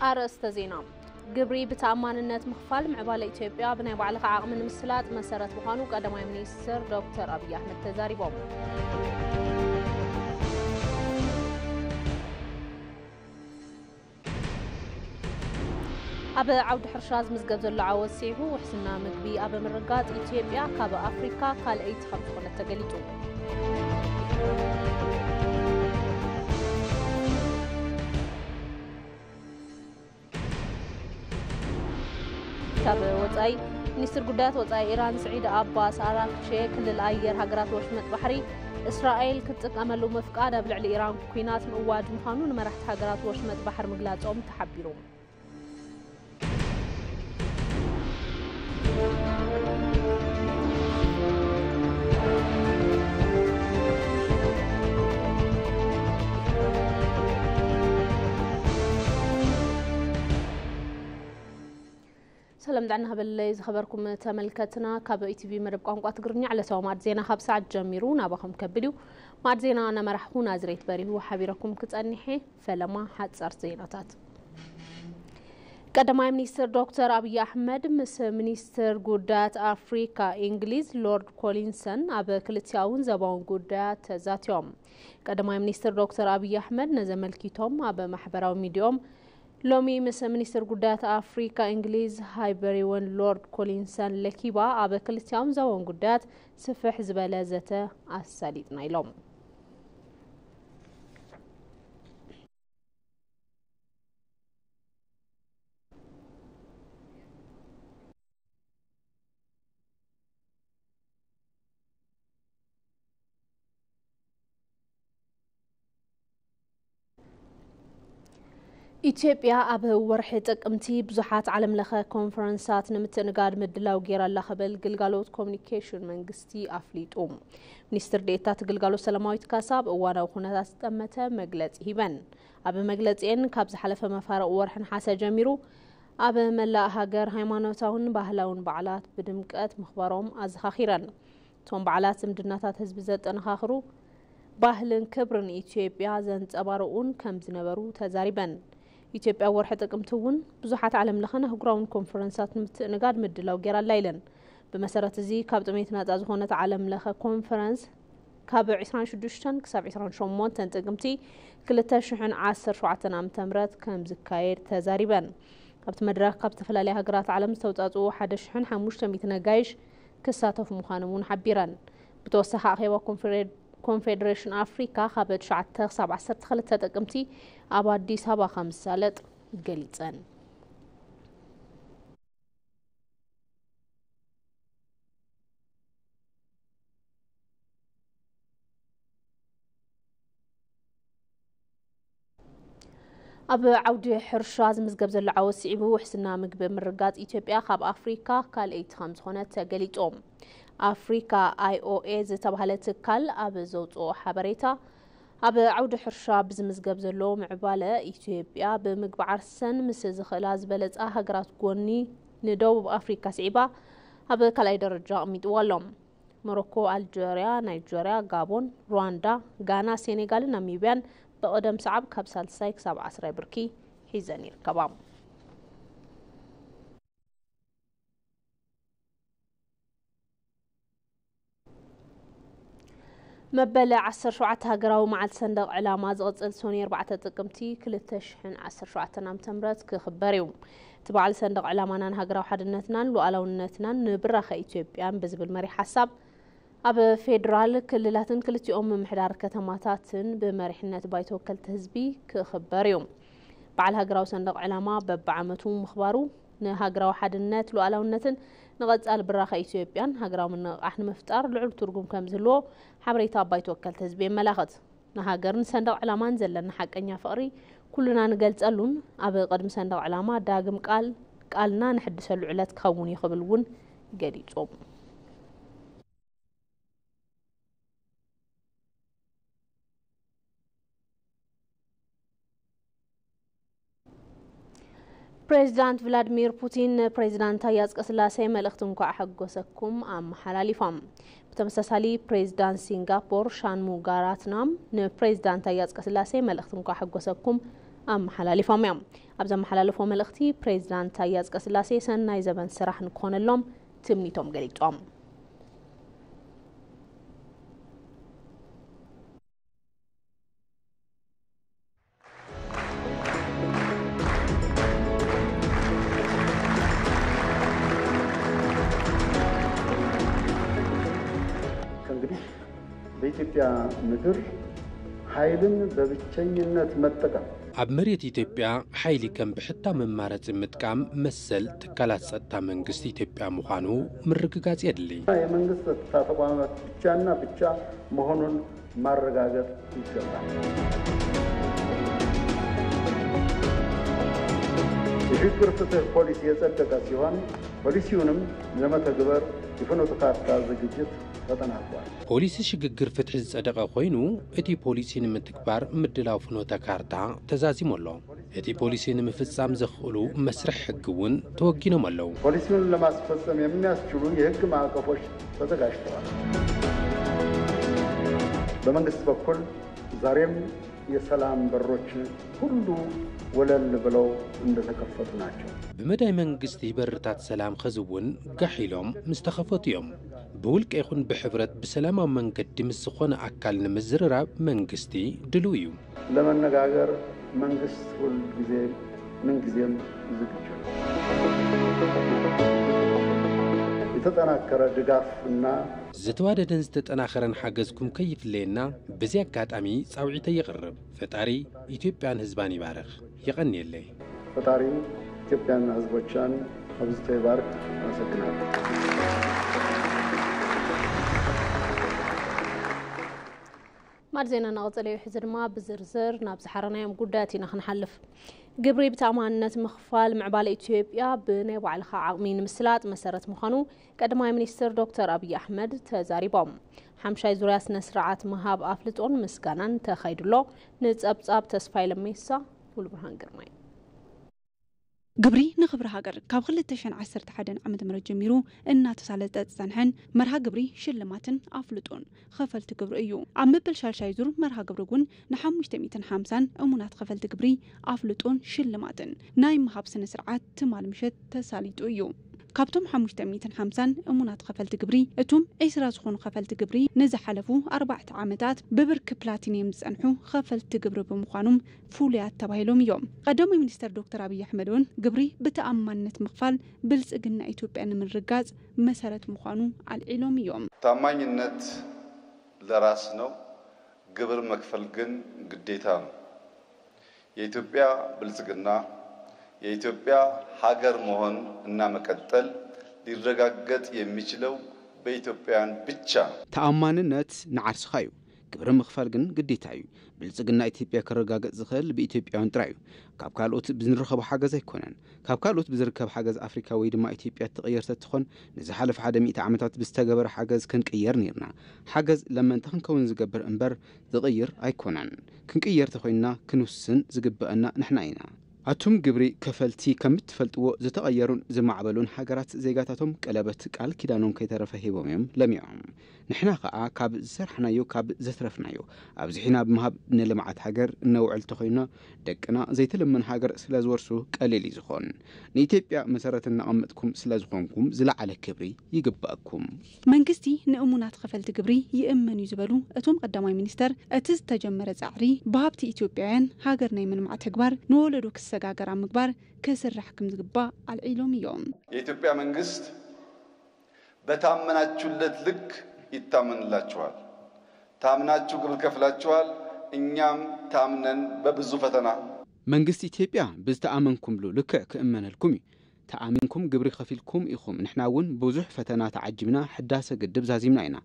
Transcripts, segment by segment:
أرست زينة قبري بتأمانነት مخفال معبالة إثيوبيا بناء على عقد من مسلات مسارات بخانو قدماء منيستر دكتور أبي أحمد تزاريبهم أبا عود حرشاز مزقب زلو عوض سيعو وحسنا مقبي أبا مرقات إثيوبيا كابا أفريكا قال أيت خمس خلت تقليتو كابا وطاي منيستر قدات وطاي إيران سعيد أباس عراقشي كل الأير هقرات وشمت بحري إسرائيل كتك أملو مفقادة بالعلي إيران كوينات مقواد مخانون مرحت هقرات وشمت بحر مقلات تحبيرون سلام دعنا بالليز خبركم تملكتنا كابو تي في مرب قنقوا تقرني على سوا مع زينة خاب ساعة جميرون أباكم كبليو مع زينة أنا مرحونا زريت بريه وحبيركم كتأنيحي فلما حد صار زيناتات قدماء منيستر دكتور أبي أحمد مس منيستر قدات أفريقيا إنجليز لورد كولينسون أبا كلتياون زبان قدات ذات يوم قدماء منيستر دكتور أبي أحمد نزمل كيتوم أبا محبرة ميديوم لومي مس منيستر قدات أفريقيا إنجليز هايبريون لورد كولينسون لكيبا أبا كلتياون زبان قدات سفح زبالازة الساليد نايلوم إثيوبيا أبه ورحة تقمتي بزحات عالم لخا كونفرنسات نمتنقاد مدلاو غير الله خبل قلقالوت كوميونيكيشن منقستي أفليت منيستر ديتات قلقالو سلاماويت كاساب وانا وخونات استمتا مقلت هيبان أبه مقلتين كابز حلفة مفارق ورحن حاسة جميرو أبه ملا هاجر هايمانوتاون باهلاون بعلات بدمكات مخبارهم أزخاخيرا توم بعلات مدناتات هزبزت أنخاخرو باهلن كبرن إثيوبيا زنت أبارؤون كم زنبرو تزاربا إثيوبيا ورحة تقمتون بزحات عالم لخنا هقراون كونفرنسات نقاد مدلاو غير الليلن بمسارة زي كابت ميتنا تازخونة عالم لخا كونفرنس كابع 26 كساب 28 تنتقمتي كلتا شحن 10 أمتمرات كم زكاير تزاربا كابت مدراك كابت فلالي هقرات عالم استوتاتو حدا شحن حموشتا ميتنا قايش كساتف مخانمون حبيران بتوسخ أخيوا كونفدريشن أفريقيا خابت شعتها 17 خلت تقمتي أبادي 5 سالت قليتان أب عودي حرشاز مزقب زل عوسي عبو وحسنا مقب مرقات إثيوبيا خاب أفريقيا كال 8 خونات قليتهم أفريقيا IOA زتبهلت كال أب زوتو حبريتا أب عود حرشا بزمزقب زلو معبالة إثيوبيا بمقب عرسن مسز خلاز بلد هقرات قوني ندوب أفريقيا سعيبا أب كالاي درجة ميدوالهم موروكو الجيريا نيجيريا غابون رواندا غانا سينيغال ناميبيان بقدم صعب كبسال سايك 17 بركي حيزاني الكبام مبلع 10 شعات هاقراو مع الصندوق علامات غطل سوني 4 تقمتي كلتا شحن 10 شعات نامتمرات كخبريوم تبع الصندوق علامانا هاقراو حدنتنا لوالونتنا نبرخ إثيوبيان بزبل مري حساب أب فيدرال كللاتن كلتي محدار كتماتاتن بمريحنات بايتو كلت هزبي كخبريوم بعد هاقراو صندوق علامة ببعمتو مخبارو نهاقراو حدنات لوالونتن نغزال براخ إثيوبيان هاقراو من احنا مفتار لعل ترقم كامزلو حبريتا بايتو كلت هزبي ملاغت نهاقرن صندوق علمان زلن حق انيا فقري كلنا نقلت ألون أب قدم صندوق علامة داقم قالنا نحدث العلات كوني خبلون قريتهم بريزيدنت فلاديمير بوتين بريزيدنت تاياز قسلاسي ملختن كو حقوسكم ام حلاليفام بتمساسالي بريزيدنت سنغابور شان موغاراتنام ن بريزيدنت تاياز قسلاسي ملختن كو حقوسكم أم حلالفهم يوم أبزم حلالفهم الأختي بريزيدنت تاي أصقسلاسي سناي زبن سراح نكون لهم تمنيتهم قليتهم በኢትዮጵያ ምድር ኃይልን በብቸኝነት መጠቀም ኣብ መሬት ኢትዮጵያ ሓይሊ ከም ብሕታ መማረጽ ምጥቃም መሰል ትካላት ጸጥታ መንግስት ኢትዮጵያ ምዃኑ ምርግጋጽ የድሊ የመንግስት ጸጥታ ተቋማት ብቻና ብቻ መሆኑን ማረጋገጥ ይገባል። የሽግግር ፍትህ ፖሊሲ የጸደቀ ሲሆን ፖሊሲውንም ለመተግበር የፍኖተ ካርታ ዝግጅት ተጠናቋል። ፖሊሲ ሽግግር ፍትህ ጸደቀ ኮይኑ እቲ ፖሊሲ ንምትግባር ምድላው ፍኖተ ካርታ ተዛዚሞሎ እቲ ፖሊሲ ንምፍጻም ዘኽእሉ መስርሕ ሕግ እውን ተወጊኖም ኣለው። ፖሊሲውን ለማስፈጸም የሚያስችሉ የሕግ ማዕቀፎች ተዘጋጅተዋል። በመንግስት በኩል ዛሬም የሰላም በሮች ሁሉ ወለል ብለው እንደተከፈቱ ናቸው። بمدى منجستي برتات سلام خزون قحيلهم مستخفتيهم بولك يخون بحبرت بسلامة منقد مسخون أكل مزررة منجستي دلويو لما نقاقر منجست والجزيل من جزيل زكجل يتتناكر دقافنا زتوادة دنز تتناخرن حاجزكم كيف لينا بزيك كات أمي ساوعيته يقرب فتاري إثيوبيان هزباني بارخ يغني اللي فتاري ኢትዮጵያና ህዝቦቿን አብዝቶ ይባርክ። አመሰግናለሁ። ማርዜና ናውጽለዩ ሕዝርማ ብዝርዝር ናብ ዝሓረናዮም ጉዳያት ኢና ክንሓልፍ ግብሪ ብተኣማንነት ምኽፋል ምዕባለ ኢትዮጵያ ብናይ ባዕልኻ ዓቕሚ ንምስላጥ መሰረት ምዃኑ ቀዳማይ ሚኒስትር ዶክተር አብይ አሕመድ ተዛሪቦም ሓምሻይ ዙርያ ስነ ስርዓት ምሃብ ኣፍልጦን ምስጋናን ተኻይድሎ ንጸብጻብ ተስፋይ ለሜሳ ሙሉብርሃን ግርማይ ግብሪ ንኽብሪ ሃገር ካብ 2011 ዓመተ ምህረት ጀሚሩ እናተሳለጠ ጸንሐን መርሃ ግብሪ ሽልማትን ኣፍልጦን ኸፈልቲ ግብሪ እዩ ኣብ መበል ሻልሻይ ዙር መርሃ ግብሪ እውን ን550 እሙናት ኸፈልቲ ግብሪ ኣፍልጦን ሽልማትን ናይ ምሃብ ስነ ስርዓት ትማል ምሸት ተሳሊጡ እዩ ካብቶም 550 እሙናት ኸፈልቲ ግብሪ እቱም 20 ዝኾኑ ኸፈልቲ ግብሪ ንዝሓለፉ 4 ዓመታት ብብርክ ፕላቲኒየም ዝጸንሑ ኸፈልቲ ግብሪ ብምዃኖም ፍሉያት ተባሂሎም እዮም ቀዳማይ ሚኒስትር ዶክተር አብይ አሕመድ እውን ግብሪ ብተኣማንነት ምኽፋል ብልጽግና ኢትዮጵያ ንምርጋጽ መሰረት ምዃኑ አልዒሎም እዮም ታማኝነት ለራስ ነው ግብር መክፈል ግን ግዴታ ነው የኢትዮጵያ ብልጽግና የኢትዮጵያ ሀገር መሆን እና መቀጠል ሊረጋገጥ የሚችለው በኢትዮጵያውያን ብቻ ተአማንነት ንዓርስኻዩ ግብር ምኽፋል ግን ግዴታ እዩ ብልጽግና ኢትዮጵያ ከረጋገጥ ዝኽእል በኢትዮጵያውያን ጥራይ እዩ ካብ ካልኦት ብዝንረኸቡ ሓገዝ ኣይኮነን ካብ ካልኦት ብዝርከብ ሓገዝ ኣፍሪካ ወይ ድማ ኢትዮጵያ ትቕየር ተትኾን ንዝሓለፈ 100 ዓመታት ብዝተገበረ ሓገዝ ክንቅየር ነርና ሓገዝ ለመንተ ክንከውን ዝገብር እምበር ዝቕይር ኣይኮነን ክንቅየር ተኾይንና ክንውስን ዝግበአና ንሕና ኢና أتوم جبري كفلتي كم تفلتوا زتغيرون زمعبلون حجرات زيجاتهم قلبت قال كيدانون كي ترفه بوميم لم يعم نحنا خا كاب زرحنا يو كاب زترفنا يو أبزحنا بمهاب نلمعت حجر نوع التخينا دكنا زيت لمن حجر سلاز ورسو قليل يزخون نيتيبيا مسارة نقمتكم سلاز خونكم زلع على كبري يجبأكم منجستي نأمونات خفلت جبري يأمن يزبلو أتوم قدامي مينستر أتز تجمر زعري بهابتي إثيوبيان حجر نيمن مع تكبر نولدوك سجاجر عم كبار كسر حكم زجبا على العلوم يوم. የኢትዮጵያ መንግስት በታመናችሁለት ልክ ይታመንላችኋል። ታምናችሁ ግብር ከፍላችኋል። እኛም ታምነን በብዙ ፈተና መንግስት ኢትዮጵያ ብዝተአመንኩም ብሎ ልክ ከእመነልኩም ተአሚንኩም ግብሪ ከፊልኩም ኢኹም ንሕናውን ብዙሕ ፈተና ተዓጅብና ሕዳሰ ግድብ ዛዚምና ኢና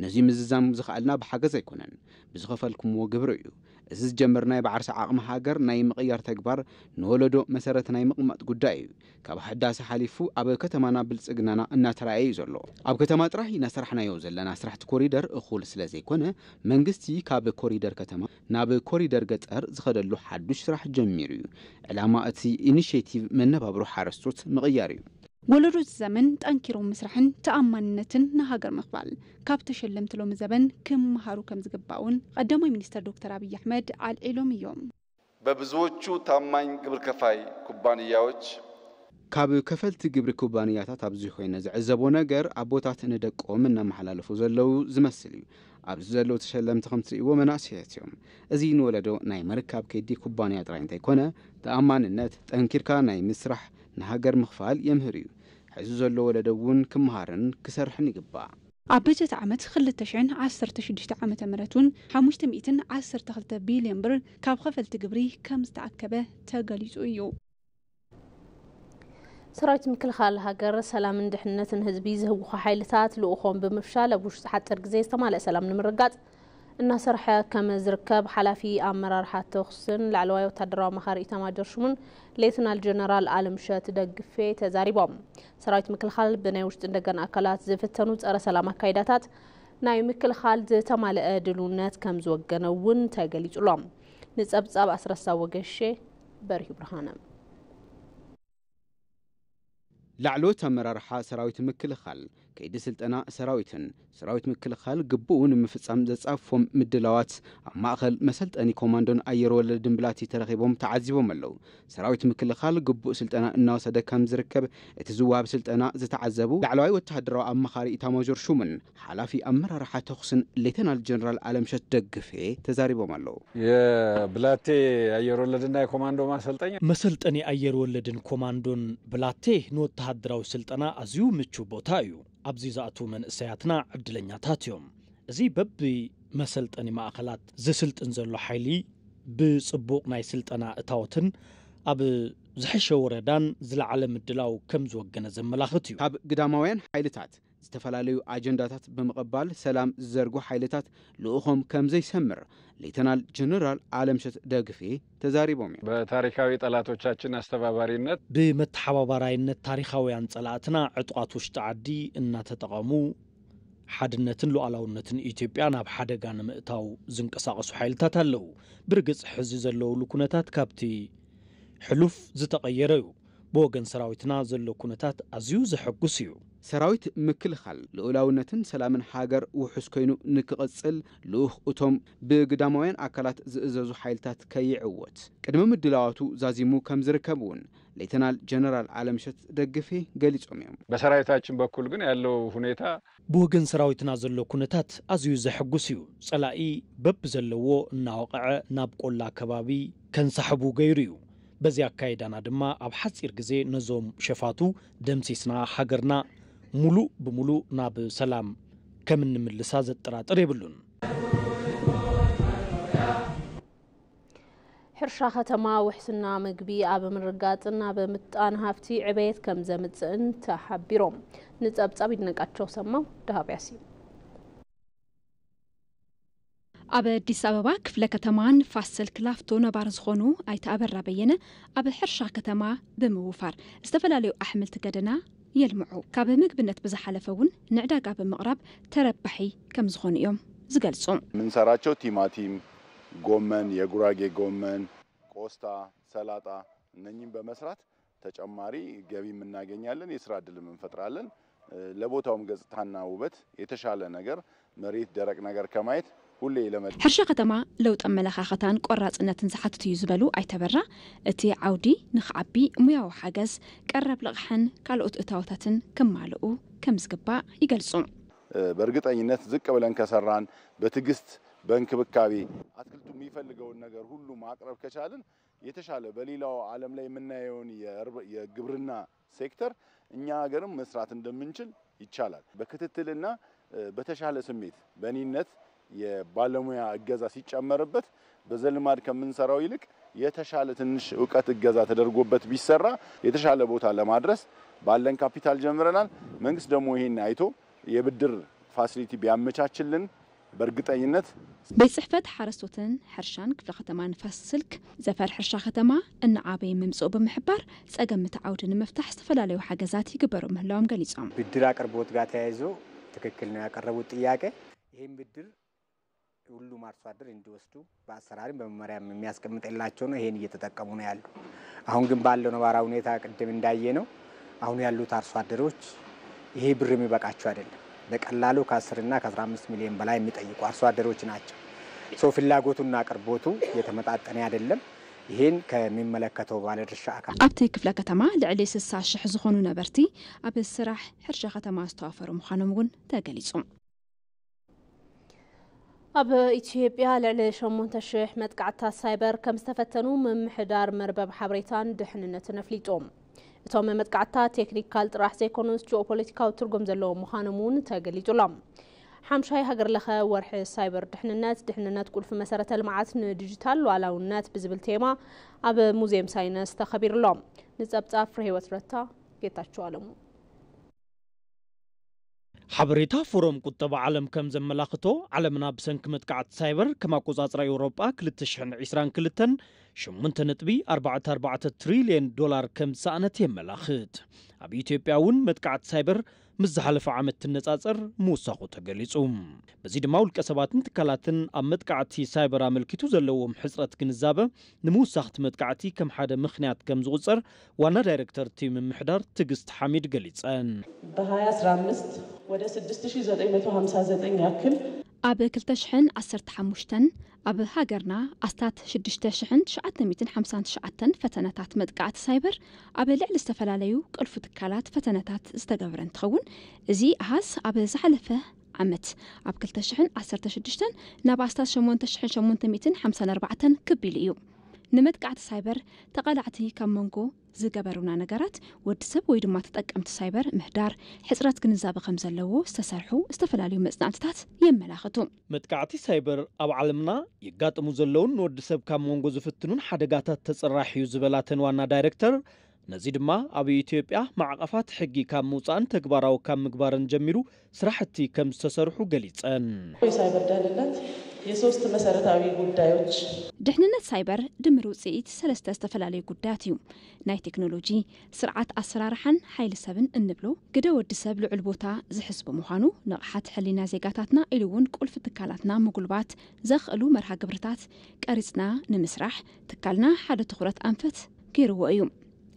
ነዚ ምዝዛም ዝኽኣልና ብሓገዝ ኣይኮነን ብዝኸፈልኩምዎ ግብሪ እዩ እዚ ጀመርናይ ባዓርሰ ዓቕሚ ሃገር ናይ ምቕያር ተግባር ንወለዶ መሰረት ናይ ምቕማጥ ጉዳይ እዩ ካብ ሕዳሰ ሓሊፉ ኣብ ከተማና ብልጽግናና እናተራእየ እዩ ዘሎ ኣብ ከተማ ጥራሕ እናሰርሕናዮ ዘለና ስራሕቲ ኮሪደር እኹል ስለ ዘይኮነ መንግስቲ ካብ ኮሪደር ከተማ ናብ ኮሪደር ገጠር ዝኸደሉ ሓዱሽ ስራሕ ጀሚሩ እዩ ዕላማ እቲ ኢኒሺየቲቭ መነባብሮ ሓረስቶት مغياري ولدو الزمن تأنكروا مسرحن تأماننتن نهاجر مخبال كاب تشلمت لهم زبن كم مهارو كم زقباون قدموا مينستر دكتور أبي أحمد على العلوم يوم በብዙዎቹ ታማኝ ግብር ከፋይ ኩባንያዎች ካብ ከፈልቲ ግብሪ ኩባንያታት ኣብዚ ኮይነ ዝዕዘቦ ነገር ኣቦታት ንደቆም እናመሓላለፉ ዘለው ዝመስል እዩ ኣብዚ ዘለው ተሸለምቲ ከም ትርእይዎ መናእሰያት እዮም እዚ ንወለዶ ናይ መርከብ ከይዲ ኩባንያ ጥራይ እንተይኮነ ተኣማንነት ጠንኪርካ ናይ ምስራሕ ንሃገር ምኽፋል የምህር እዩ ሕዚ ዘሎ ወለዶ እውን ክመሃርን ክሰርሕን ይግባእ ኣብ በጀት ዓመት 2016 ዓመተ ምህረቱን 512 ቢልዮን ብር ካብ ከፈልቲ ግብሪ ከም ዝተኣከበ ተገሊጹ እዩ ሰራዊት ምክልኻል ሃገር ሰላምን ድሕነትን ህዝቢ ዝህውኹ ሓይልታት ልኡኾም ብምፍሻል ኣብ ውሽጢ ሓፂር ግዜ ዝተማልአ ሰላም ንምርጋጽ እናሰርሐ ከም ዝርከብ ሓላፊ ኣመራርሓ ተኹስን ላዕለዋይ ወታደራዊ መኻሪ ኢታማጆር ሹምን ሌተናል ጀነራል ኣለምሸት ደግፌ ተዛሪቦም ሰራዊት ምክልኻል ብናይ ውሽጢ እንደገና ኣካላት ዝፍተኑ ጸረ ሰላም ኣካይዳታት ናይ ምክልኻል ዝተማልአ ድልውነት ከም ዝወገነ እውን ተገሊጹሎም ንጸብጻብ ኣስረሳ ወገሼ በርሂ ብርሃነ ላዕሎት ኣመራርሓ ሰራዊት ምክልኻል ከይዲ ስልጠና ሰራዊት ምክልኻል ግቡእን ምፍጻም ዘጻፎም ምድላዋት ኣብ ማእኸል መሰልጠኒ ኮማንዶን ኣየር ወለድን ብላቲ ተረኺቦም ተዓዚቦም ኣለው ሰራዊት ምክልኻል ግቡእ ስልጠና እናወሰደ ከም ዝርከብ እቲ ዝዋሃብ ስልጠና ዝተዓዘቡ ላዕለዋይ ወታደራዊ ኣማኻሪ ኢታማዦር ሹምን ሓላፊ ኣመራርሓ ተኹስን ሌተናል ጀነራል ኣለምሸት ደግፌ ተዛሪቦም ኣለው የብላቴ ኣየር ወለድና ኮማንዶ መሰልጠኒ ኣየር ወለድን ኮማንዶን ብላቴ ንወታደራዊ ስልጠና ኣዝዩ ምቹ ቦታ እዩ ኣብዚ ዝኣቱ መንእሰያትና ዕድለኛታት እዮም እዚ በቢ መሰልጠኒ ማእኸላት ዝስልጥን ዘሎ ሓይሊ ብጽቡቕ ናይ ስልጠና እታወትን ኣብ ዝሕሸ ወረዳን ዝለዓለ ምድላው ከም ዝወገነ ዘመላኽት እዩ ካብ ግዳማውያን ሓይልታት ዝተፈላለዩ አጀንዳታት በመቀበል ሰላም ዝዘርጉ ኃይልታት ልኡኹም ከም ዘይሰምር ሌተናል ጀነራል አለምሸት ደግፌ ተዛሪቦም በታሪካዊ ጠላቶቻችን አስተባባሪነት በመተሐባባራይነት ታሪካውያን ጸላእትና ዕጥቋት ውሽጥ ዓዲ እና ተጠቀሙ ሓድነትን ሉዓላውነትን ኢትዮጵያ ናብ ሓደጋ ንምእታው ዝንቀሳቀሱ ኃይልታት አለው ብርግጽ ሕዚ ዘለው ኩነታት ካብቲ ሕሉፍ ዝተቀየረዩ በወገን ሰራዊትና ዘሎ ኩነታት አዝዩ ዘሐጉስ እዩ ሰራዊት ምክልኻል ልኡላውነትን ሰላምን ሃገር ውሑስ ኮይኑ ንክቀጽል ልኡኽ እቶም ብግዳማውያን አካላት ዝእዘዙ ኃይልታት ከይዕወት ቅድመ ምድላዋቱ ዛዚሙ ከም ዝርከቡን ሌተናል ጀነራል አለምሸት ደግፌ ገሊጾም እዮም በሰራዊታችን በኩል ግን ያለው ሁኔታ በወገን ሰራዊትና ዘሎ ኩነታት አዝዩ ዘሐጉስ እዩ ጸላኢ በብ ዘለዎ እናወቀዐ ናብ ቆላ ከባቢ ከንሳሕቡ ገይሩ እዩ በዚያ አካይዳና ድማ ኣብ ሓጺር ግዜ ነዞም ሸፋቱ ደምሲስና ሃገርና ሙሉ በሙሉ ናብ ሰላም ከም እንምልሳ ዘጥራጥር ይብሉን ሕርሻ ከተማ ውሕስና ምግቢ ኣብ ምርጋጽና በምጣን ሃፍቲ ዕቤት ከም ዘምጽእን ተሓቢሮም ንጸብጻብ ይድነቃቸው ሰማው ዳሃብያሲ ኣብ አዲስ አበባ ክፍለ ከተማን ፋስል ክላፍቶ ነባር ዝኾኑ ኣይተ አበራ በየነ ኣብ ሕርሻ ከተማ ብምውፋር ዝተፈላለዩ ኣሕምልቲ ገደና የልምዑ ካብ ምግብነት ብዝሓለፈውን ንዕዳጋ ብምቕራብ ተረባሒ ከም ዝኾኑ እዮም ዝገልጹ ምንሰራቸው ቲማቲም ጎመን የጉራጌ ጎመን ቆስታ ሰላጣ እነኚህን በመስራት ተጨማሪ ገቢ እናገኛለን የሥራ ዕድል እንፈጥራለን ለቦታውም ገጽታና ውበት የተሻለ ነገር መሬት ደረቅ ነገር ከማየት ሁሌ ለመድ ሕርሻ ከተማ ለውጥ አመለኻኸታን ቆራጽነትን ዝሓትት እዩ ዝበሉ ኣይተበራ እቲ ዓውዲ ንኽዓቢ ሙያዊ ሓገዝ ቀረብ ልቕሕን ካልኦት እታወታትን ከማልኡ ከም ዝግባእ ይገልጹ በእርግጠኝነት ዝቅ ብለን ከሰራን በትግስት በእንክብካቤ አትክልቱ የሚፈልገውን ነገር ሁሉ ማቅረብ ከቻልን የተሻለ በሌላው ዓለም ላይ የምናየውን የግብርና ሴክተር እኛ ሀገርም መስራት እንደምንችል ይቻላል በክትትልና በተሻለ ስሜት በእኔነት የባለሙያ እገዛ ሲጨመርበት በዘልማድ ከምንሰራው ይልቅ የተሻለ ትንሽ ዕውቀት እገዛ ተደርጎበት ቢሰራ የተሻለ ቦታ ለማድረስ ባለን ካፒታል ጀምረናል መንግስት ደግሞ ይሄን አይቶ የብድር ፋሲሊቲ ቢያመቻችልን በእርግጠኝነት በጽሕፈት ሓረስቶትን ሕርሻን ክፍለ ከተማን ፋስልክ ዘፈር ሕርሻ ከተማ እና ዓበይ መምጽኦ በመሕባር ጸገምታ ዓውድን መፍታሕ ዝተፈላለዩ ሓገዛት ይግበሩ ምህላዎም ገሊጾም ብድር አቅርቦት ጋር ተያይዞ ትክክል ነው ያቀረቡት ጥያቄ ይሄን ብድር ሁሉም አርሶ አደር እንዲወስዱ በአሰራርም በመመሪያም የሚያስቀምጥላቸው ነው ይሄን እየተጠቀሙ ነው ያሉ አሁን ግን ባለው ነባራዊ ሁኔታ ቅድም እንዳየ ነው አሁን ያሉት አርሶ አደሮች ይሄ ብር የሚበቃቸው አይደለም በቀላሉ ከ10 እና ከ15 ሚሊዮን በላይ የሚጠይቁ አርሶ አደሮች ናቸው ሶ ፍላጎቱና አቅርቦቱ የተመጣጠነ አይደለም ይህን ከሚመለከተው ባለድርሻ አካል ኣብቲ ክፍለ ከተማ ልዕሊ 60 ሽሕ ዝኾኑ ነበርቲ ኣብ ስራሕ ሕርሻ ከተማ ዝተዋፈሩ ምዃኖም እውን ተገሊጹ ኣብ ኢትዮጵያ ልዕሊ 8,000 መጥቃዕትታት ሳይበር ከም ዝተፈተኑ ምምሕዳር መርበብ ሓበሬታን ድሕንነትን ኣፍሊጦም እቶም መጥቃዕትታት ቴክኒካል ጥራሕ ዘይኮኑስ ጂኦፖለቲካዊ ትርጉም ዘለዎም ምዃኖም እውን ተገሊጹሎም ሓምሻይ ሃገር ለኸ ወርሒ ሳይበር ድሕንነት ቁልፊ መሰረተ ልምዓት ንዲጂታል ሉዓላውነት ብዝብል ቴማ ኣብ ሙዚየም ሳይንስ ተኸቢሩሎም ንጸብጻብ ፍሬ ህይወት ረታ ጌታቸው አለሙ ሓበሬታ ፎረም ቁጠባ ዓለም ከም ዘመላኽቶ ዓለምና ብሰንኪ መጥቃዕቲ ሳይበር ከም ኣቆጻጽራ ኤውሮጳ 2022 8.44 ትሪልዮን ዶላር ከም ዝሰኣነት የመላኽት ኣብ ኢትዮጵያ እውን መጥቃዕቲ ሳይበር ምስ ዝሓለፈ ዓመት ትነጻጸር ምውሳኹ ተገሊጹ በዚ ድማ ውልቀ ሰባትን ትካላትን ኣብ መጥቃዕቲ ሳይበር ኣመልኪቱ ዘለዎም ሕጽረት ግንዛበ ንምውሳኽቲ መጥቃዕቲ ከም ሓደ ምኽንያት ከም ዝቑጸር ዋና ዳይሬክተር ቲም ምምሕዳር ትግስት ሓሚድ ገሊጸን በ2015 ወደ 6959 ያክል ኣብ 2015 ኣብ ሃገርና ኣስታት 6959 ፈተነታት መጥቃዕቲ ሳይበር ኣብ ልዕሊ ዝተፈላለዩ ቅልፉ ትካላት ፈተነታት ዝተገበረ እንትኸውን እዚ ኣሃዝ ኣብ ዝሓለፈ ዓመት ኣብ 2016 ናብ ኣስታት 8854 ክቢል እዩ ንመጥቃዕቲ ሳይበር ተቃላዕቲ ካብ መንጎ ዝገበሩና ነገራት ወዲ ሰብ ወይ ድማ ተጠቀምቲ ሳይበር ምህዳር ሕጽረት ግንዛበ ከም ዘለዎ ዝተሰርሑ ዝተፈላለዩ መጽናዕትታት የመላኽቱ መጥቃዕቲ ሳይበር ኣብ ዓለምና ይጋጥሙ ዘለውን ወዲ ሰብ ካብ መንጎ ዝፍትኑን ሓደጋታት ተጸራሕዩ ዝበላተን ዋና ዳይሬክተር ነዚ ድማ ኣብ ኢትዮጵያ ማዕቀፋት ሕጊ ካብ ምውጻእን ተግባራዊ ካብ ምግባርን ጀሚሩ ስራሕቲ ከም ዝተሰርሑ ገሊጸን ሳይበር ደህንነት የሶስት መሰረታዊ ጉዳዮች ድሕንነት ሳይበር ድምር ውጽኢት ሰለስተ ዝተፈላለዩ ጉዳያት እዩ ናይ ቴክኖሎጂ ስርዓት ኣሰራርሓን ሓይሊ ሰብን እንብሎ ግደ ወዲ ሰብ ልዑል ቦታ ዝሕስቡ ምዃኑ ንቕሓት ሕሊና ዜጋታትና ኢሉ እውን ቁልፊ ትካላትና ምጉልባት ዘኽእሉ መርሃ ግብርታት ቀሪጽና ንምስራሕ ትካልና ሓደ ትኹረት ኣንፈት ገይርዎ እዩ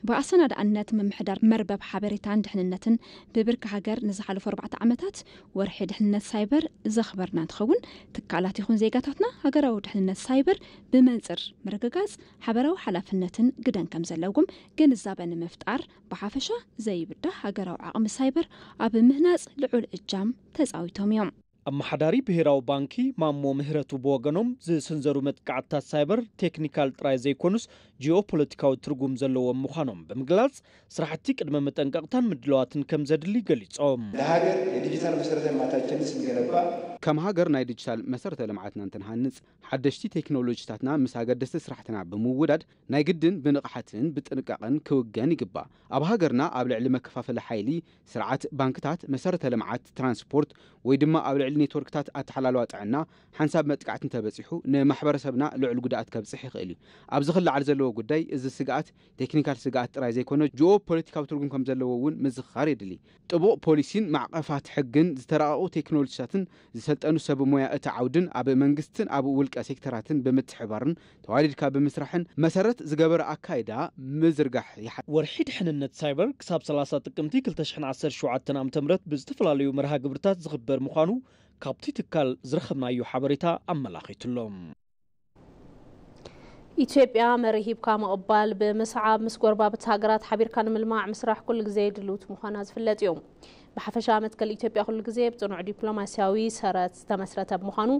በኣሰናድኣነት ምምሕዳር መርበብ ሓበሬታን ድሕንነትን ብብርኪ ሃገር ንዝሓለፉ 4 ዓመታት ወርሒ ድሕንነት ሳይበር ዘኽበርና እንትኸውን ትካላት ይኹን ዜጋታትና ሃገራዊ ድሕንነት ሳይበር ብመንጽር ምርግጋጽ ሓበራዊ ሓላፍነትን ግደን ከም ዘለዎም ግንዛበ ንምፍጣር ብሓፈሻ ዘይብዳህ ሃገራዊ ዓቕሚ ሳይበር ኣብ ምህናጽ ልዑል እጃም ተጻዊቶም እዮም ኣመሓዳሪ ብሄራዊ ባንኪ ማሞ ምህረቱ ብወገኖም ዝስንዘሩ መጥቃዕትታት ሳይበር ቴክኒካል ጥራይ ዘይኮኑስ ጂኦፖለቲካዊ ትርጉም ዘለዎም ምዃኖም ብምግላጽ ስራሕቲ ቅድመ መጠንቀቕታን ምድለዋትን ከም ዘድሊ ገሊጾም ለሃገር የዲጂታል መሰረተ ልማታችን ስንገነባ ከም ሃገር ናይ ዲጂታል መሰረተ ልምዓትና እንትንሃንጽ ሓደሽቲ ቴክኖሎጂታትና ምስ ኣገደስቲ ስራሕትና ብምውዳድ ናይ ግድን ብንቕሓትን ብጥንቃቐን ክውገን ይግባእ ኣብ ሃገርና ኣብ ልዕሊ መከፋፈሊ ሓይሊ ስርዓት ባንክታት መሰረተ ልምዓት ትራንስፖርት ወይ ድማ ኣብ ልዕሊ ኔትወርክታት ኣተሓላልዋ ጥዕና ሓንሳብ መጥቃዕቲ እንተበፂሑ ንማሕበረሰብና ልዑል ጉድኣት ከብጽሕ ይኽእል እዩ ኣብዚ ክልዓል ዘለዎ ጉዳይ እዚ ስጋኣት ቴክኒካል ስጋኣት ጥራይ ዘይኮነ ጂኦፖለቲካዊ ትርጉም ከም ዘለዎ እውን ምዝኻር የድሊ ጥቡቕ ፖሊሲን ማዕቐፋት ሕግን ዝተራቐቑ ቴክኖሎጂታትን ዝሰልጠኑ ሰብ ሞያ እቲ ዓውድን ኣብ መንግስትን ኣብ ውልቀ ሴክተራትን ብምትሕባርን ተዋሊድካ ብምስራሕን መሰረት ዝገበረ ኣካይዳ ምዝርጋሕ ወርሒ ድሕንነት ሳይበር ክሳብ 30 ጥቅምቲ 2017 ዓ.ም ብዝተፈላለዩ መርሃ ግብርታት ዝኽበር ምዃኑ ካብቲ ትካል ዝረኸብናዮ ሓበሬታ ኣመላኺቱሎም ኢትዮጵያ መሪሂብካ ምቕባል ብምስዓብ ምስ ጎረባብቲ ሃገራት ሓቢርካ ንምልማዕ ምስራሕ ኩሉ ግዜ ድልውቲ ምዃና ዝፍለጥ እዩ ብሓፈሻ መትከል ኢትዮጵያ ኩሉ ግዜ ብጽኑዕ ዲፕሎማስያዊ ሰረት ዝተመስረተ ብምዃኑ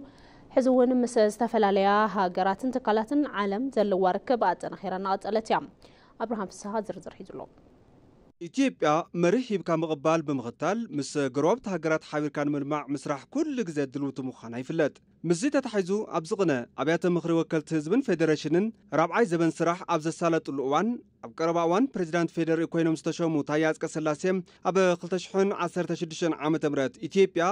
ሕዚ እውን ምስ ዝተፈላለያ ሃገራትን ትካላትን ዓለም ዘለዋ ርክብ ኣጠናኺራ እናቐጸለት እያ ኣብርሃም ፍስሓ ዝርዝር ሒዙሎ ኢትዮጵያ መሪሂብካ ምቕባል ብምኽታል ምስ ጎረባብቲ ሃገራት ሓቢርካ ንምልማዕ ምስራሕ ኩሉ ግዜ ድልውቲ ምዃና ይፍለጥ ምዚ ተታሒዙ ኣብ ዝቕነ ኣብያተ ምኽሪ ወከልቲ ህዝብን ፌደሬሽንን ራብዓይ ዘበን ስራሕ ኣብ ዘሳለጥሉ እዋን ኣብ ቀረባ እዋን ፕሬዚዳንት ፌደራል ኮይኖም ዝተሾሙ ታዬ አጽቀሥላሴ ኣብ 2016 ዓ.ም ኢትዮጵያ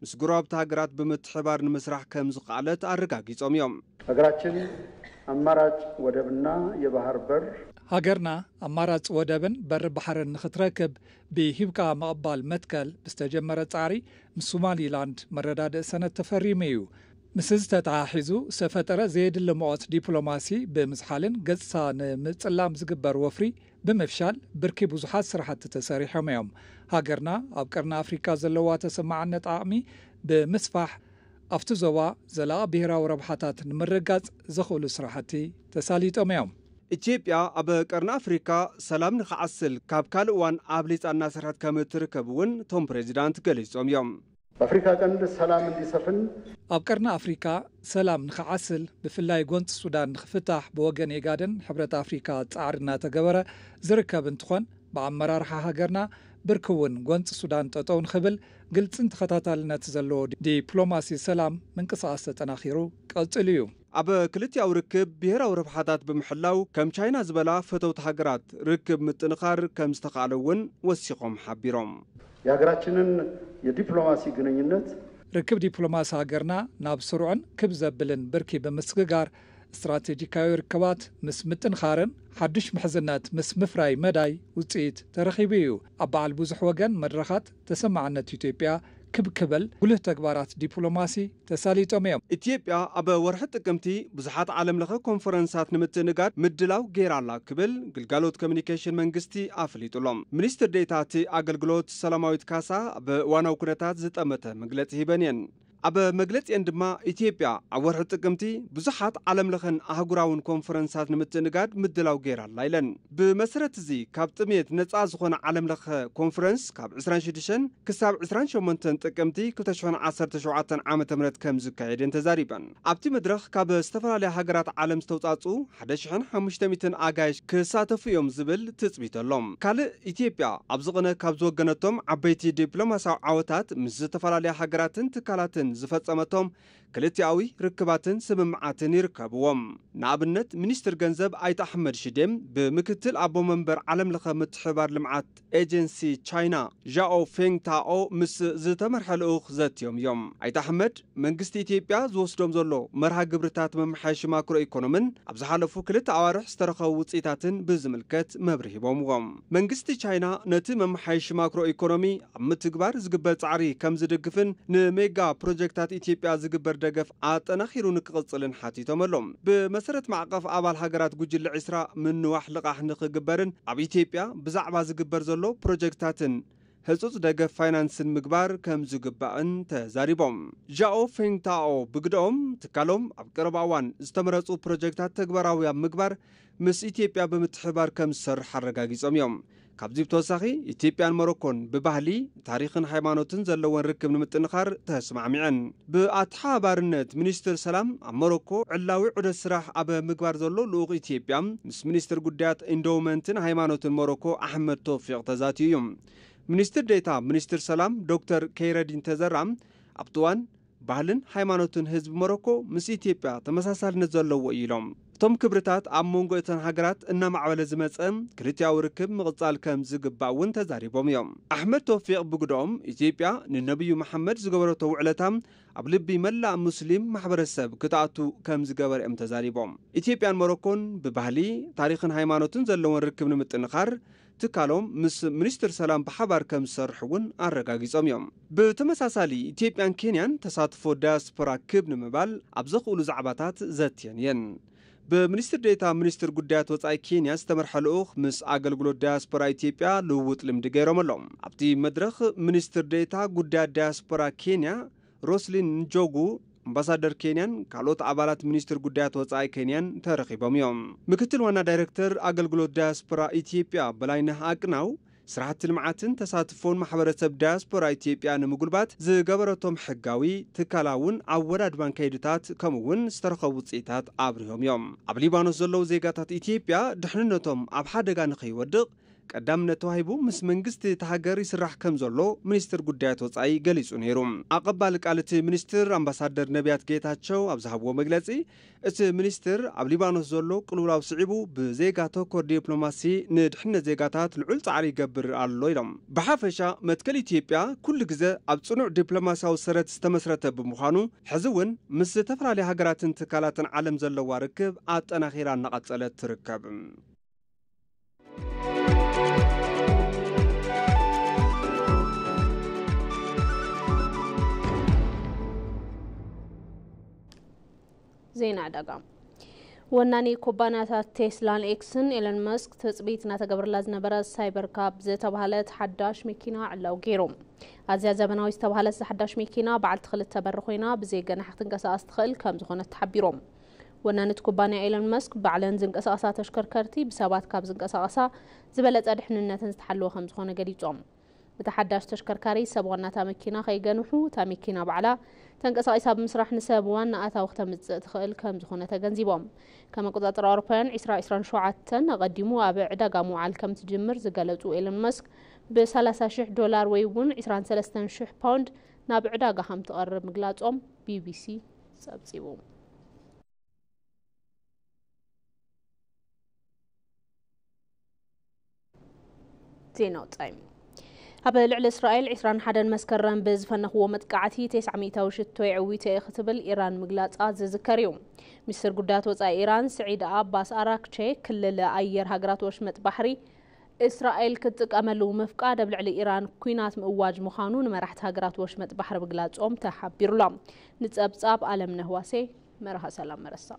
ምስ ጎረባብቲ ሃገራት ብምትሕባር ንምስራሕ ከም ዝኽኣለት ኣረጋጊጾም እዮም ሀገራችን አማራጭ ወደብና የባህር በር ሃገርና ኣማራጭ ወደብን በር ባሕርን ንኽትረክብ ብሂብካ ምቕባል መትከል ብዝተጀመረ ጻዕሪ ምስ ሶማሊላንድ መረዳድእ ሰነድ ተፈሪሙ እዩ ምስ ዝተተሓሒዙ ዝተፈጠረ ዘየድሊ መቐት ዲፕሎማሲ ብምዝሓልን ገጽታ ንምጽላም ዝግበር ወፍሪ ብምፍሻል ብርኪ ብዙሓት ስራሕቲ ተሰሪሖም እዮም ሃገርና ኣብ ቀርኒ ኣፍሪካ ዘለዋ ተሰማዕነት ዓቕሚ ብምስፋሕ ኣብቲ ዞባ ዘላቒ ብሄራዊ ረብሓታት ንምርጋጽ ዘኽእሉ ስራሕቲ ተሳሊጦም እዮም ኢትዮጵያ ኣብ ቀርኒ ኣፍሪካ ሰላም ንኽዓስል ካብ ካልእ እዋን ኣብሊፃ እናሰርሐት ከም እትርከብ እውን እቶም ፕሬዚዳንት ገሊፆም እዮም። በአፍሪካ ቀንድ ሰላም እንዲሰፍን ኣብ ቀርኒ ኣፍሪካ ሰላም ንኽዓስል ብፍላይ ጎንፂ ሱዳን ንኽፍታሕ ብወገን ኤጋድን ሕብረት ኣፍሪካ ፃዕሪ እናተገበረ ዝርከብ እንትኾን ብኣመራርሓ ሃገርና ብርክ እውን ጎንፂ ሱዳን ጠጠው ንኽብል ግልፅን ተኸታታልነት ዘለዎ ዲፕሎማሲ ሰላም ምንቅስቓስ ተጠናኺሩ ቀጽል እዩ። ኣብ ክልቲያዊ ርክብ ብሄራዊ ረብሓታት ብምሕላው ከም ቻይና ዝበላ ፈተውቲ ሃገራት ርክብ ምጥንኻር ከም ዝተኻእለ እውን ወሲኾም ሓቢሮም የሀገራችንን የዲፕሎማሲ ግንኙነት ርክብ ዲፕሎማሲ ሃገርና ናብ ስሩዕን ክብ ዘብልን ብርኪ ብምስግጋር استراتيجيكاዊ ርክባት ምስ ምጥንኻርን ሓድሽ ምሕዝነት ምስ ምፍራይ መዳይ ውፅኢት ተረኺቡ እዩ። ኣብ በዓል ብዙሕ ወገን መድረኻት ተሰማዕነት ኢትዮጵያ ክብክበል ጉልህ ተግባራት ዲፕሎማሲ ተሳሊጦም እዮም። ኢትዮጵያ ኣብ ወርሒ ጥቅምቲ ብዙሓት ዓለም ለኸ ኮንፈረንሳት ንምትንጋድ ምድላው ጌራላ ክብል ግልጋሎት ኮሚኒኬሽን መንግስቲ ኣፍሊጡሎም። ሚኒስትር ዴኤታ እቲ ኣገልግሎት ሰላማዊት ካሳ ብእዋናዊ ኩነታት ዝጠመተ መግለፂ ሂበን እየን። ኣብ መግለፂአን ድማ ኢትዮጵያ ኣብ ወርሒ ጥቅምቲ ብዙሓት ዓለም ለኸን ኣህጉራውን ኮንፈረንሳት ንምትንጋድ ምድላው ጌራላ ኢለን። ብመሰረት እዚ ካብ ጥሜት ነፃ ዝኾነ ዓለም ለኸ ኮንፈረንስ ካብ 26 ክሳብ 28 ጥቅምቲ 2017 ዓ.ም ከም ዝካየድን ተዛሪበን። ኣብቲ መድረኽ ካብ ዝተፈላለዩ ሃገራት ዓለም ዝተውፃፁ 1500 ኣጋይሽ ክሳተፉ እዮም ዝብል ትፅቢተሎም። ካልእ ኢትዮጵያ ኣብ ዝቕነ ካብ ዝወገነቶም ዓበይቲ ዲፕሎማስያዊ ዓወታት ምስ ዝተፈላለዩ ሃገራትን ትካላትን ዝፈጸመቶም ክልቲያዊ ርክባትን ስምምዓትን ይርከብዎም። ንኣብነት ሚኒስትር ገንዘብ ኣይተ ኣሕመድ ሽዴም ብምክትል ኣቦ መንበር ዓለም ለኸ ምትሕብባር ልምዓት ኤጀንሲ ቻይና ዣኦ ፌንግታኦ ምስ ዝተመርሐ ልኡኽ ዘትዮም እዮም። ኣይተ ኣሕመድ መንግስቲ ኢትዮጵያ ዝወስዶም ዘሎ መርሃ ግብርታት መምሓየሺ ማክሮ ኢኮኖምን ኣብ ዝሓለፉ ክልተ ኣዋርሕ ዝተረኸቡ ውፅኢታትን ብዝምልከት መብርሂ ሂቦምዎም። መንግስቲ ቻይና ነቲ መምሓየሺ ማክሮ ኢኮኖሚ ኣብ ምትግባር ዝግበር ጻዕሪ ከም ዝድግፍን ንሜጋ ፕሮጀክታት ኢትዮጵያ ዝግበር ደገፍ ኣጠናኺሩ ንክቕጽልን ሓቲቶም ኣሎም። ብመሰረት ማዕቀፍ ኣባል ሃገራት ጉጅለ 20 ምንዋሕ ልቓሕ ንኽግበርን ኣብ ኢትዮጵያ ብዛዕባ ዝግበር ዘሎ ፕሮጀክታትን ህጹጽ ደገፍ ፋይናንስን ምግባር ከም ዝግባእን ተዛሪቦም። ዣኦ ፌንግታኦ ብግድኦም ትካሎም ኣብ ቀረባ እዋን ዝተመረጹ ፕሮጀክታት ተግባራዊ ኣብ ምግባር ምስ ኢትዮጵያ ብምትሕባር ከም ዝሰርሕ ኣረጋጊጾም እዮም። ካብዚ ብተወሳኺ ኢትዮጵያን ሞሮኮን ብባህሊ ታሪኽን ሃይማኖትን ዘለዎን ርክብ ንምጥንኻር ተስማዕሚዐን። ብኣተሓባርነት ሚኒስትር ሰላም ኣብ ሞሮኮ ዕላዊ ዑደት ስራሕ ኣብ ምግባር ዘሎ ልኡኽ ኢትዮጵያ ምስ ሚኒስትር ጉዳያት ኢንዶውመንትን ሃይማኖትን ሞሮኮ ኣሕመድ ቶፊቅ ተዛትዩ እዩ። ሚኒስትር ዴኤታ ሚኒስትር ሰላም ዶክተር ከይረዲን ተዘራም ኣብቲ እዋን ባህልን ሃይማኖትን ህዝቢ ሞሮኮ ምስ ኢትዮጵያ ተመሳሳልነት ዘለዎ ኢሎም እቶም ክብርታት ኣብ መንጎ እተን ሃገራት እናማዕበለ ዝመፀ ክልቲያዊ ርክብ ምቕፃል ከም ዝግባእ እውን ተዛሪቦም እዮም። ኣሕመድ ቶፊቅ ብግዶም ኢትዮጵያ ንነቢዩ መሐመድ ዝገበረቶ ውዕለታ ኣብ ልቢ መላእ ሙስሊም ማሕበረሰብ ክትኣቱ ከም ዝገበረ እዮም ተዛሪቦም። ኢትዮጵያን ሞሮኮን ብባህሊ ታሪኽን ሃይማኖትን ዘለዎን ርክብ ንምጥንኻር ትካሎም ምስ ሚኒስትር ሰላም ብሓባር ከም ዝሰርሑ እውን ኣረጋጊጾም እዮም። ብተመሳሳሊ ኢትዮጵያን ኬንያን ተሳትፎ ዳያስፖራ ክብ ንምባል ኣብ ዘኽእሉ ዛዕባታት ዘትየን እየን። በሚኒስትር ዴኤታ ሚኒስትር ጉዳያት ወጻኢ ኬንያ ዝተመርሐ ልኡኽ ምስ ኣገልግሎት ዳያስፖራ ኢትዮጵያ ልውውጥ ልምዲ ገይሮም ኣሎም። ኣብቲ መድረኽ ሚኒስትር ዴኤታ ጉዳያት ዳያስፖራ ኬንያ ሮስሊን ንጆጉ አምባሳደር ኬንያን ካልኦት አባላት ሚኒስትር ጉዳያት ወጻኢ ኬንያን ተረኺቦም እዮም። ምክትል ዋና ዳይሬክተር ኣገልግሎት ዳያስፖራ ኢትዮጵያ በላይነህ ኣቅናው ስራሕቲ ልምዓትን ተሳትፎን ማሕበረሰብ ዳያስፖራ ኢትዮጵያ ንምጉልባት ዝገበረቶም ሕጋዊ ትካላውን ኣወዳድባን ከይድታት ከምኡውን ዝተረኸቡ ውፅኢታት ኣብርሆም እዮም። ኣብ ሊባኖስ ዘለዉ ዜጋታት ኢትዮጵያ ድሕንነቶም ኣብ ሓደጋ ንኸይወድቕ ቀዳምነት ተዋሂቡ ምስ መንግስቲ ተሃገር ይስራሕ ከም ዘሎ ሚኒስትር ጉዳያት ወጻኢ ገሊጹ ነይሩ። ኣቀባሊ ቃልቲ ሚኒስትር ኣምባሳደር ነቢያት ጌታቸው ኣብ ዝሃብዎ መግለጺ እቲ ሚኒስትር ኣብ ሊባኖስ ዘሎ ቅልውላው ስዒቡ ብዜጋ ተኮር ዲፕሎማሲ ንድሕነት ዜጋታት ልዑል ጻዕሪ ይገብር ኣሎ ኢሎም። ብሓፈሻ መትከል ኢትዮጵያ ኩሉ ግዜ ኣብ ጽኑዕ ዲፕሎማስያዊ ሰረት ዝተመስረተ ብምዃኑ ሕዚ እውን ምስ ዝተፈላለዩ ሃገራትን ትካላትን ዓለም ዘለዋ ርክብ ኣጠናኺራ እናቐጸለት ትርከብ። ዜና ዕዳጋ ወናኒ ኩባንያታት ቴስላን ኤክስን ኤለን መስክ ተጽቢት እናተገበረላ ዝነበረ ሳይበር ካብ ዝተባሃለት ሓዳሽ መኪና ዕላው ገይሮም። ኣዝያ ዘመናዊ ዝተባሃለት ሓዳሽ መኪና በዓልቲ ክልተ በሪ ኮይና ብዘይ ገናሕ ክትንቀሳቐስ ትኽእል ከም ዝኾነት ተሓቢሮም። ወናነት ኩባንያ ኤለን መስክ ባዕለን ዝንቀሳቐሳ ተሽከርከርቲ ብሰባት ካብ ዝንቀሳቐሳ ዝበለጸ ድሕንነትን ዝተሓለወ ከም ዝኾነ ገሊጾም بتحداش تشكركاري سبوانا مكينا خيغنحو تا مكينا بعلا تنقصايسا بمسرح نسب وانا اتا وقت متخيل كم زخونه تجنزيبهم كما قطاطر اوروبيان 2027 قدموا ابع عداقا معال كم تجمر زقلتو ايلون ماسك ب $30,000 ويون 23,000 باوند ناب عداقا هم تقرب مقلاطهم BBC سبسيبهم زينو تايم هبا لعل إسرائيل 21 مسكران بزفنخو متقعتي 906 عويتي اختبل إيران مقلات زذكر يوم مستر قدات وصا إيران سعيد عباس أراكتشي كل أير هاجرات وشمت بحري إسرائيل كتك أملو مفقادة بلعل إيران كوينات مواج مخانون مرحت هاجرات وشمت بحر بقلات تحبير لهم نتساب عالم نهواسي مرها سلام مرسا